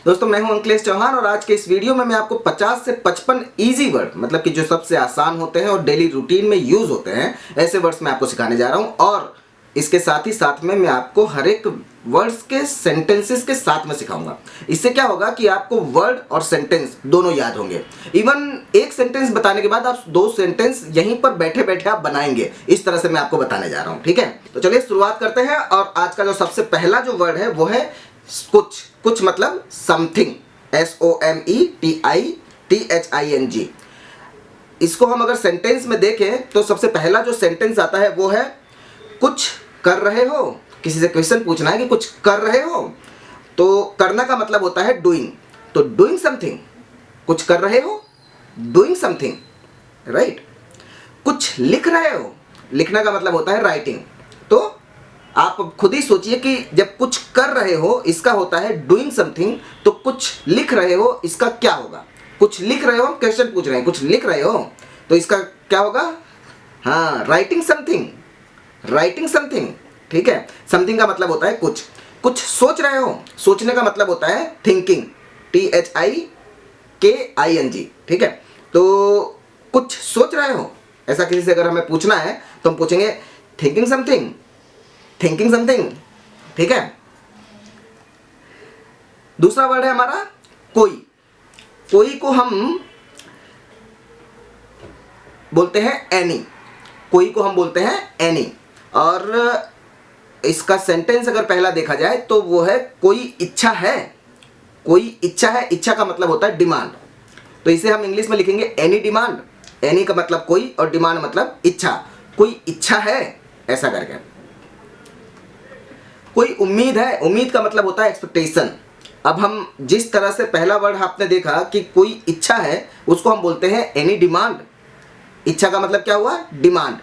दोस्तों मैं हूं अंकलेश चौहान और आज के इस वीडियो में मैं आपको 50 से 55 इजी वर्ड मतलब कि जो सबसे आसान होते हैं और डेली रूटीन में यूज होते हैं ऐसे वर्ड्स मैं आपको सिखाने जा रहा हूं। और इसके साथ ही साथ में मैं आपको हर एक वर्ड्स के सेंटेंसेस के साथ में सिखाऊंगा। इससे क्या होगा कि आपको वर्ड और सेंटेंस दोनों याद होंगे। इवन एक सेंटेंस बताने के बाद आप दो सेंटेंस यहीं पर बैठे बैठे आप बनाएंगे। इस तरह से मैं आपको बताने जा रहा हूं, ठीक है। तो चलिए शुरुआत करते हैं। और आज का जो सबसे पहला जो वर्ड है वो है कुछ। कुछ मतलब समथिंग, SOMETHING। इसको हम अगर सेंटेंस में देखें तो सबसे पहला जो सेंटेंस आता है वो है कुछ कर रहे हो। किसी से क्वेश्चन पूछना है कि कुछ कर रहे हो, तो करना का मतलब होता है डूइंग। तो डूइंग समथिंग, कुछ कर रहे हो, डूइंग समथिंग, राइट। कुछ लिख रहे हो, लिखना का मतलब होता है राइटिंग। तो आप खुद ही सोचिए कि जब कुछ कर रहे हो इसका होता है डूइंग समथिंग, तो कुछ लिख रहे हो इसका क्या होगा। कुछ लिख रहे हो, क्वेश्चन पूछ रहे हैं, कुछ लिख रहे हो तो इसका क्या होगा, हाँ, राइटिंग समथिंग, राइटिंग समथिंग, ठीक है। समथिंग का मतलब होता है कुछ। कुछ सोच रहे हो, सोचने का मतलब होता है थिंकिंग, THIKING, ठीक है। तो कुछ सोच रहे हो, ऐसा किसी से अगर हमें पूछना है तो हम पूछेंगे थिंकिंग समथिंग, थिंकिंग समथिंग, ठीक है। दूसरा वर्ड है हमारा कोई। कोई को हम बोलते हैं एनी। कोई को हम बोलते हैं एनी। और इसका सेंटेंस अगर पहला देखा जाए तो वो है कोई इच्छा है। कोई इच्छा है, इच्छा का मतलब होता है डिमांड। तो इसे हम इंग्लिश में लिखेंगे एनी डिमांड। एनी का मतलब कोई और डिमांड मतलब इच्छा। कोई इच्छा है, ऐसा करके। कोई उम्मीद है, उम्मीद का मतलब होता है एक्सपेक्टेशन। अब हम जिस तरह से पहला वर्ड आपने देखा कि कोई इच्छा है, उसको हम बोलते हैं एनी डिमांड। इच्छा का मतलब क्या हुआ, डिमांड।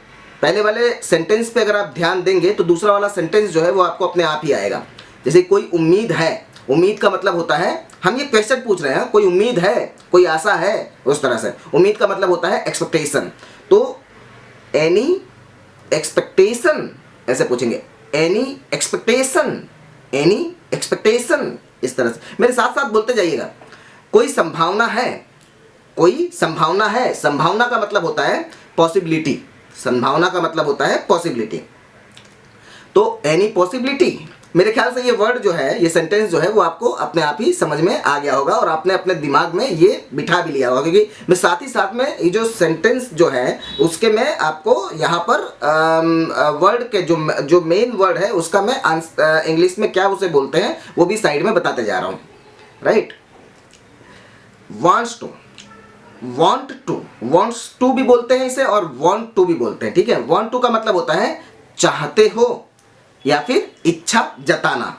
पहले वाले सेंटेंस पे अगर आप ध्यान देंगे तो दूसरा वाला सेंटेंस जो है वो आपको अपने आप ही आएगा। जैसे कोई उम्मीद है, उम्मीद का मतलब होता है हम ये क्वेश्चन पूछ रहे हैं, कोई उम्मीद है, कोई आशा है, उस तरह से। उम्मीद का मतलब होता है एक्सपेक्टेशन। तो एनी एक्सपेक्टेशन, ऐसे पूछेंगे एनी एक्सपेक्टेशन, एनी एक्सपेक्टेशन, इस तरह से मेरे साथ साथ बोलते जाइएगा। कोई संभावना है, कोई संभावना है। संभावना का मतलब होता है पॉसिबिलिटी। संभावना का मतलब होता है पॉसिबिलिटी। तो एनी पॉसिबिलिटी। मेरे ख्याल से ये वर्ड जो है, ये सेंटेंस जो है वो आपको अपने आप ही समझ में आ गया होगा और आपने अपने दिमाग में ये बिठा भी लिया होगा। क्योंकि मैं साथ ही साथ में ये जो सेंटेंस जो है उसके मैं आपको यहाँ पर वर्ड के जो मेन वर्ड है उसका मैं इंग्लिश में क्या उसे बोलते हैं वो भी साइड में बताते जा रहा हूँ, right. Wants to, want to, wants to भी बोलते हैं इसे और वांट टू भी बोलते हैं, ठीक है। वांट टू का मतलब होता है चाहते हो या फिर इच्छा जताना।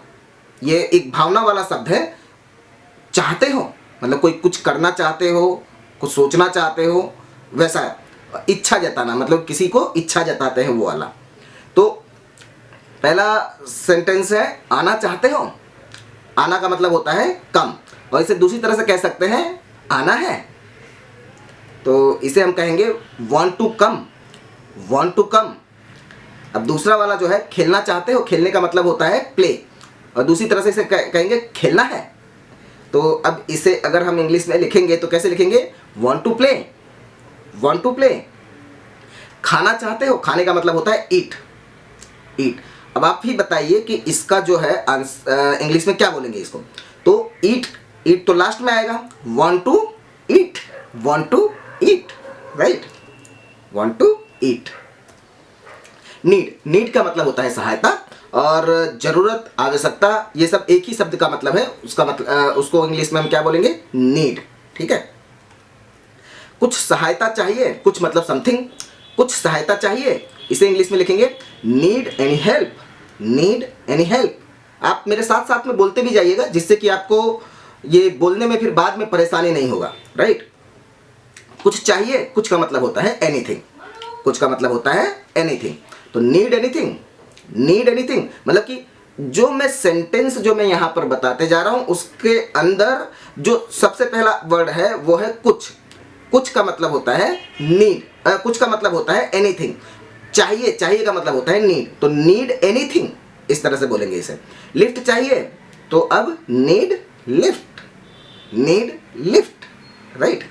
ये एक भावना वाला शब्द है। चाहते हो मतलब कोई कुछ करना चाहते हो, कुछ सोचना चाहते हो, वैसा। इच्छा जताना मतलब किसी को इच्छा जताते हैं, वो वाला। तो पहला सेंटेंस है आना चाहते हो। आना का मतलब होता है कम, और इसे दूसरी तरह से कह सकते हैं आना है, तो इसे हम कहेंगे want to come, want to come. अब दूसरा वाला जो है खेलना चाहते हो, खेलने का मतलब होता है प्ले, और दूसरी तरह से इसे कहेंगे खेलना है। तो अब इसे अगर हम इंग्लिश में लिखेंगे तो कैसे लिखेंगे, want to play, want to play. खाना चाहते हो, खाने का मतलब होता है ईट, ईट। अब आप ही बताइए कि इसका जो है इंग्लिश में क्या बोलेंगे इसको। तो ईट, ईट तो लास्ट में आएगा। Want to eat, want to eat, right, want to eat. Need, need का मतलब होता है सहायता, और जरूरत, आवश्यकता, ये सब एक ही शब्द का मतलब है। उसका मतलब उसको इंग्लिश में हम क्या बोलेंगे, नीड, ठीक है। कुछ सहायता चाहिए, कुछ मतलब समथिंग, कुछ सहायता चाहिए, इसे इंग्लिश में लिखेंगे need any help, need any help. आप मेरे साथ साथ में बोलते भी जाइएगा जिससे कि आपको ये बोलने में फिर बाद में परेशानी नहीं होगा, राइट। कुछ चाहिए, कुछ का मतलब होता है एनीथिंग, कुछ का मतलब होता है एनीथिंग। तो नीड एनीथिंग, नीड एनीथिंग मतलब कि जो मैं सेंटेंस जो मैं यहाँ पर बताते जा रहा हूँ उसके अंदर जो सबसे पहला वर्ड है वो है कुछ। कुछ का मतलब होता है नीड, कुछ का मतलब होता है एनीथिंग। चाहिए, चाहिए का मतलब होता है नीड, तो नीड एनीथिंग, इस तरह से बोलेंगे इसे। लिफ्ट चाहिए तो अब need lift, need lift, right.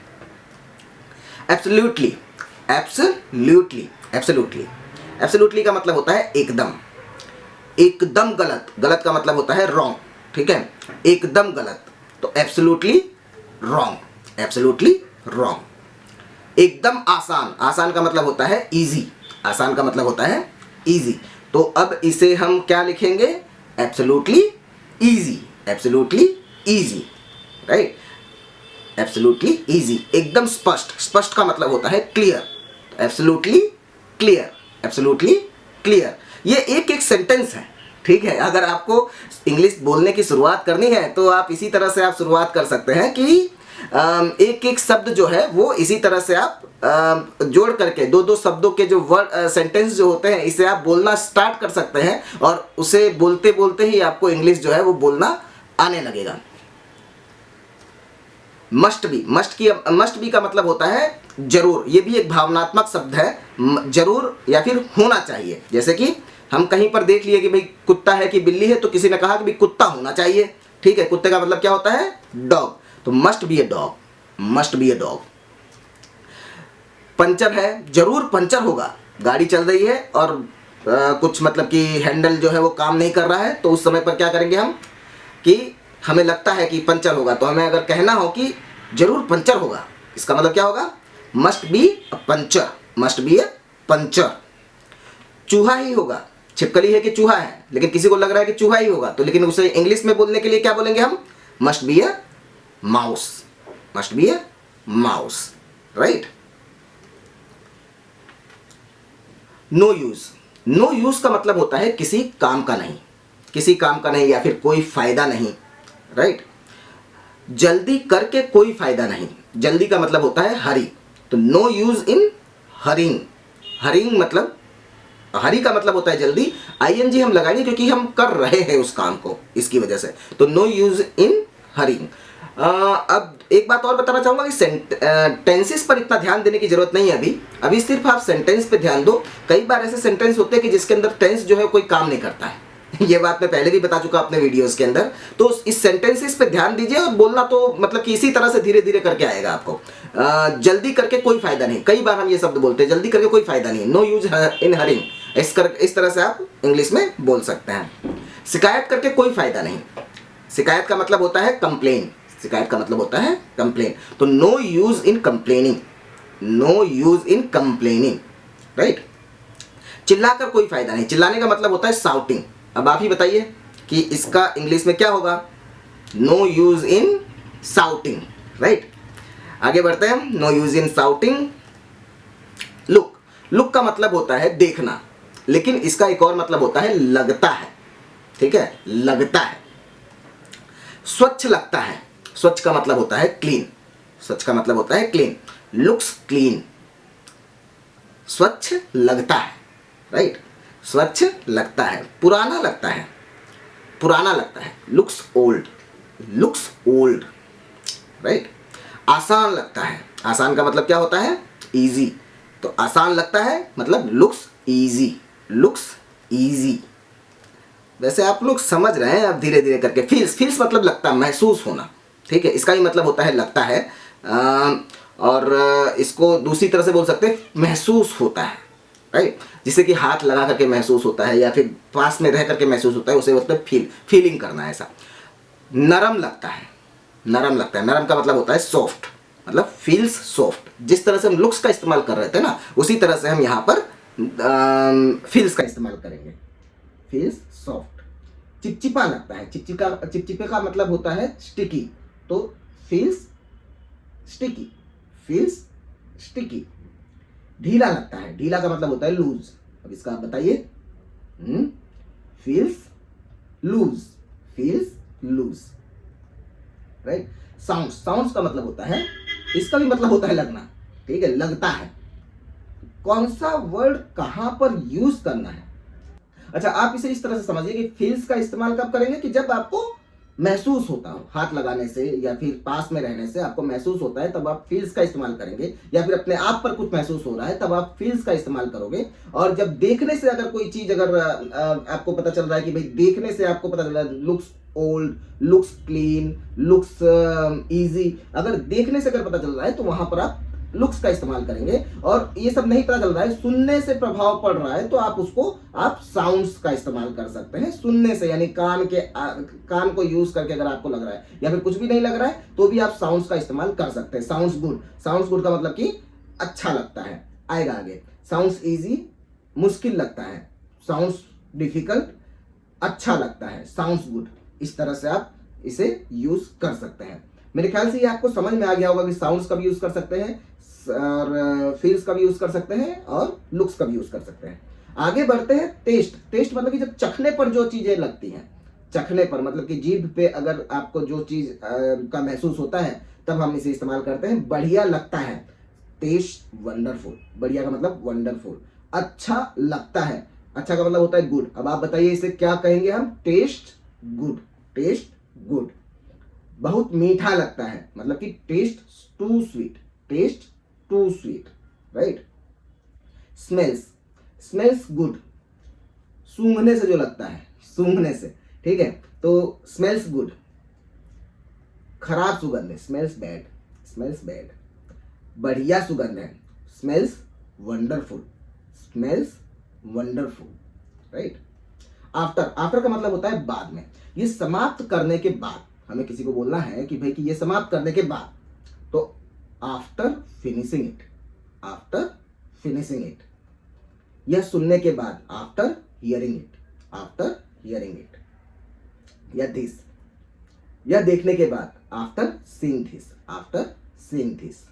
Absolutely, absolutely, absolutely, absolutely का मतलब होता है एकदम, एकदम गलत, गलत का मतलब होता है रॉन्ग, ठीक है, एकदम गलत, तो एब्सोल्युटली रॉन्ग, एब्सोल्युटली रॉन्ग। एकदम आसान, आसान का मतलब होता है इजी, आसान का मतलब होता है इजी, तो अब इसे हम क्या लिखेंगे, absolutely easy, absolutely easy, right, absolutely easy. एकदम स्पष्ट, स्पष्ट का मतलब होता है clear, absolutely clear, absolutely clear. ये एक एक सेंटेंस है, ठीक है। अगर आपको इंग्लिश बोलने की शुरुआत करनी है तो आप इसी तरह से आप शुरुआत कर सकते हैं कि एक एक शब्द जो है वो इसी तरह से आप जोड़ करके दो दो शब्दों के जो वर्ड सेंटेंस जो होते हैं इसे आप बोलना स्टार्ट कर सकते हैं और उसे बोलते बोलते ही आपको इंग्लिश जो है वो बोलना आने लगेगा। मस्ट बी, मस्ट बी का मतलब होता है जरूर, ये भी एक भावनात्मक शब्द है, जरूर या फिर होना चाहिए। जैसे कि हम कहीं पर देख लिए कि भाई कुत्ता है कि बिल्ली है, तो किसी ने कहा कि भाई कुत्ता होना चाहिए, ठीक है, कुत्ते का मतलब क्या होता है, डॉग, तो must be a dog, must be a dog. Puncture है, जरूर पंचर होगा, गाड़ी चल रही है और कुछ मतलब कि हैंडल जो है वो काम नहीं कर रहा है, तो उस समय पर क्या करेंगे हम कि हमें लगता है कि पंचर होगा, तो हमें अगर कहना हो कि जरूर पंचर होगा, इसका मतलब क्या होगा, must be a puncture, must be a puncture. चूहा ही होगा, छिपकली है कि चूहा है, लेकिन किसी को लग रहा है कि चूहा ही होगा, तो लेकिन उसे इंग्लिश में बोलने के लिए क्या बोलेंगे हम, must be a mouse, must be a mouse, right. No use, no use का मतलब होता है किसी काम का नहीं, किसी काम का नहीं या फिर कोई फायदा नहीं, राइट। जल्दी करके कोई फायदा नहीं, जल्दी का मतलब होता है हरी, तो no use in hurrying, hurrying मतलब, हरी का मतलब होता है जल्दी, आईएनजी हम लगाएंगे क्योंकि हम कर रहे हैं उस काम को, इसकी वजह से, तो नो यूज इन हरिंग। अब एक बात और बताना चाहूंगा कि टेंसेस पर इतना ध्यान देने की जरूरत नहीं है अभी, अभी सिर्फ आप सेंटेंस पे ध्यान दो। कई बार ऐसे सेंटेंस होते हैं कि जिसके अंदर टेंस जो है कोई काम नहीं करता है ये बात मैं पहले भी बता चुका अपने वीडियोस के अंदर, तो इस सेंटेंसेस पे ध्यान दीजिए और बोलना तो मतलब कि इसी तरह से धीरे धीरे करके आएगा आपको। जल्दी करके कोई फायदा नहीं, कई बार हम ये शब्द बोलते हैं, जल्दी करके कोई फायदा नहीं, नो यूज इन हरिंग, इस तरह से आप इंग्लिश में बोल सकते हैं। शिकायत करके कोई फायदा नहीं, शिकायत का मतलब होता है कंप्लेन, शिकायत का मतलब होता है कंप्लेन, तो no use in complaining, no use in complaining, right. चिल्लाकर कोई फायदा नहीं, चिल्लाने का मतलब होता है शाउटिंग। अब आप ही बताइए कि इसका इंग्लिश में क्या होगा, no use in shouting, right. आगे बढ़ते हैं हम, no use in shouting. Look, look का मतलब होता है देखना, लेकिन इसका एक और मतलब होता है लगता है, ठीक है, लगता है। स्वच्छ लगता है, स्वच्छ का मतलब होता है क्लीन, स्वच्छ का मतलब होता है क्लीन, लुक्स क्लीन, स्वच्छ लगता है, राइट, स्वच्छ लगता है। पुराना लगता है, पुराना लगता है, looks old, looks old, right. आसान लगता है, आसान का मतलब क्या होता है, इजी, तो आसान लगता है मतलब लुक्स इजी, लुक्स इजी। वैसे आप लोग समझ रहे हैं अब धीरे धीरे करके। फील्स, फील्स मतलब लगता, महसूस होना, ठीक है, इसका ही मतलब होता है लगता है। और इसको दूसरी तरह से बोल सकते हैं महसूस होता है, राइट, जिसे कि हाथ लगा करके महसूस होता है या फिर पास में रह करके महसूस होता है, उसे मतलब फीलिंग करना है ऐसा। नरम लगता है, नरम लगता है, नरम का मतलब होता है सॉफ्ट, मतलब फील्स सॉफ्ट। जिस तरह से हम लुक्स का इस्तेमाल कर रहे थे ना, उसी तरह से हम यहाँ पर फील्स का इस्तेमाल करेंगे, फील्स सॉफ्ट। चिपचिपा लगता है, चिपचिपे का मतलब होता है स्टिकी, तो फील्स स्टिकी, फील्स स्टिकी। ढीला लगता है, ढीला का मतलब होता है लूज, अब इसका आप बताइए, feels loose, feels loose, right. Sounds, sounds का मतलब होता है, इसका भी मतलब होता है लगना, ठीक है, लगता है। कौन सा वर्ड कहां पर यूज करना है, अच्छा आप इसे इस तरह से समझिए कि फील्स का इस्तेमाल कब करेंगे, कि जब आपको महसूस होता हो, हाथ लगाने से या फिर पास में रहने से आपको महसूस होता है, तब आप फील्स का इस्तेमाल करेंगे, या फिर अपने आप पर कुछ महसूस हो रहा है तब आप फील्स का इस्तेमाल करोगे। और जब देखने से अगर कोई चीज अगर आपको पता चल रहा है कि भाई देखने से आपको पता चल रहा है looks old, looks clean, looks easy. अगर देखने से अगर पता चल रहा है तो वहां पर आप लुक्स का इस्तेमाल करेंगे। और ये सब नहीं पता चल रहा है, सुनने से प्रभाव पड़ रहा है, तो आप उसको आप साउंड्स का इस्तेमाल कर सकते हैं। सुनने से यानी कान को यूज करके अगर आपको लग रहा है, या फिर कुछ भी नहीं लग रहा है, तो भी आप साउंड्स का इस्तेमाल कर सकते हैं। साउंड्स गुड, साउंड्स गुड का मतलब कि अच्छा लगता है। आएगा आगे, साउंड्स इजी, मुश्किल लगता है। साउंड्स डिफिकल्ट, अच्छा लगता है। साउंड्स गुड, इस तरह से आप इसे यूज कर सकते हैं। मेरे ख्याल से ये आपको समझ में आ गया होगा कि साउंड्स का भी यूज कर सकते हैं और फील्स का भी यूज कर सकते हैं और लुक्स का भी यूज कर सकते हैं। आगे बढ़ते हैं टेस्ट। टेस्ट मतलब कि जब चखने पर जो चीजें लगती हैं, चखने पर मतलब कि जीभ पे अगर आपको जो चीज का महसूस होता है, तब हम इसे इस्तेमाल करते हैं। बढ़िया लगता है, टेस्ट वंडरफुल। बढ़िया का मतलब वंडरफुल। अच्छा लगता है, अच्छा का मतलब होता है गुड। अब आप बताइए इसे क्या कहेंगे हम? Taste good, taste good. बहुत मीठा लगता है मतलब कि taste too sweet, taste too sweet, right. Smells, smells good, सूंघने से जो लगता है, सूंघने से, ठीक है, तो स्मेल्स गुड। खराब सुगंध है, स्मेल्स बैड, स्मेल्स बैड। बढ़िया सुगंध है, smells wonderful, smells wonderful, right. After, after का मतलब होता है बाद में। ये समाप्त करने के बाद, हमें किसी को बोलना है कि भाई कि ये समाप्त करने के बाद, तो after finishing it, after finishing it. यह सुनने के बाद, after hearing it, after hearing it. या दिस, यह देखने के बाद, after seeing this, after seeing this.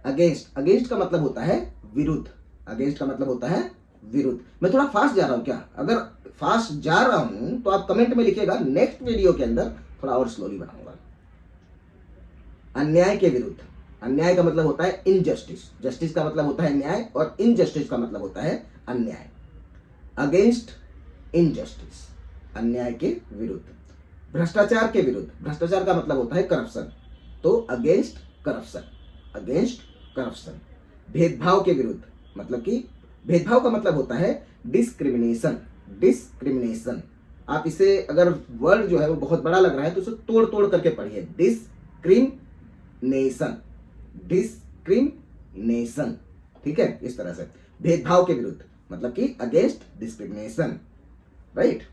Against, against का मतलब होता है विरुद्ध, अगेंस्ट का मतलब होता है विरुद्ध। मैं थोड़ा फास्ट जा रहा हूं क्या? अगर फास्ट जा रहा हूं तो आप कमेंट में लिखिएगा, नेक्स्ट वीडियो के अंदर थोड़ा और स्लोली बनाऊंगा। अन्याय के विरुद्ध, अन्याय का मतलब होता है इनजस्टिस, जस्टिस का मतलब होता है न्याय और इनजस्टिस का मतलब होता है अन्याय। अगेंस्ट इनजस्टिस, अन्याय के विरुद्ध। भ्रष्टाचार के विरुद्ध, भ्रष्टाचार का मतलब होता है करप्शन, तो अगेंस्ट करप्शन, अगेंस्ट करप्शन। भेदभाव के विरुद्ध, मतलब कि भेदभाव का मतलब होता है डिस्क्रिमिनेशन, डिस्क्रिमिनेशन। आप इसे अगर वर्ड जो है वो बहुत बड़ा लग रहा है तो उसे तोड़ तोड़ करके पढ़िए। डिस्क्रिमिनेशन, डिस्क्रिमिनेशन, ठीक है, इस तरह से। भेदभाव के विरुद्ध मतलब कि against discrimination, right.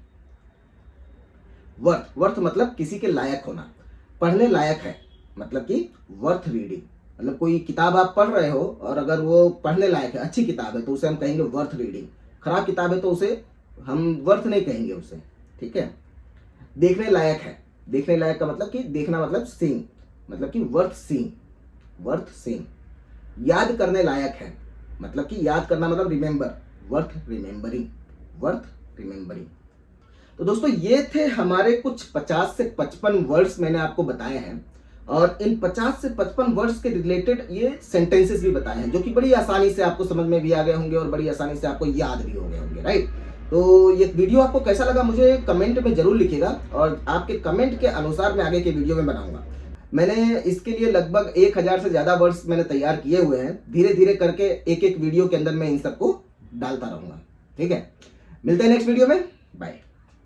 Worth, worth मतलब किसी के लायक होना, पढ़ने लायक है, मतलब कि वर्थ रीडिंग। मतलब कोई किताब आप पढ़ रहे हो और अगर वो पढ़ने लायक है, अच्छी किताब है, तो उसे हम कहेंगे वर्थ रीडिंग। खराब किताब है तो उसे हम वर्थ नहीं कहेंगे उसे, ठीक है। देखने लायक है, देखने लायक का मतलब कि देखना मतलब सीइंग, मतलब कि वर्थ सीइंग, वर्थ सीइंग। याद करने लायक है, मतलब कि याद करना मतलब remember, worth remembering, worth remembering. तो दोस्तों ये थे हमारे कुछ 50 से 55 वर्ड्स मैंने आपको बताए हैं, और इन 50 से 55 वर्ड्स के रिलेटेड ये सेंटेंसेस भी बताए हैं, जो कि बड़ी आसानी से आपको समझ में भी आ गए होंगे और बड़ी आसानी से आपको याद भी हो गए होंगे, राइट। तो ये वीडियो आपको कैसा लगा मुझे कमेंट में जरूर लिखिएगा, और आपके कमेंट के अनुसार मैं आगे के वीडियो में बनाऊंगा। मैंने इसके लिए लगभग 1000 से ज़्यादा वर्ड्स मैंने तैयार किए हुए हैं। धीरे धीरे करके एक एक वीडियो के अंदर मैं इन सबको डालता रहूँगा, ठीक है। मिलते हैं नेक्स्ट वीडियो में, बाय।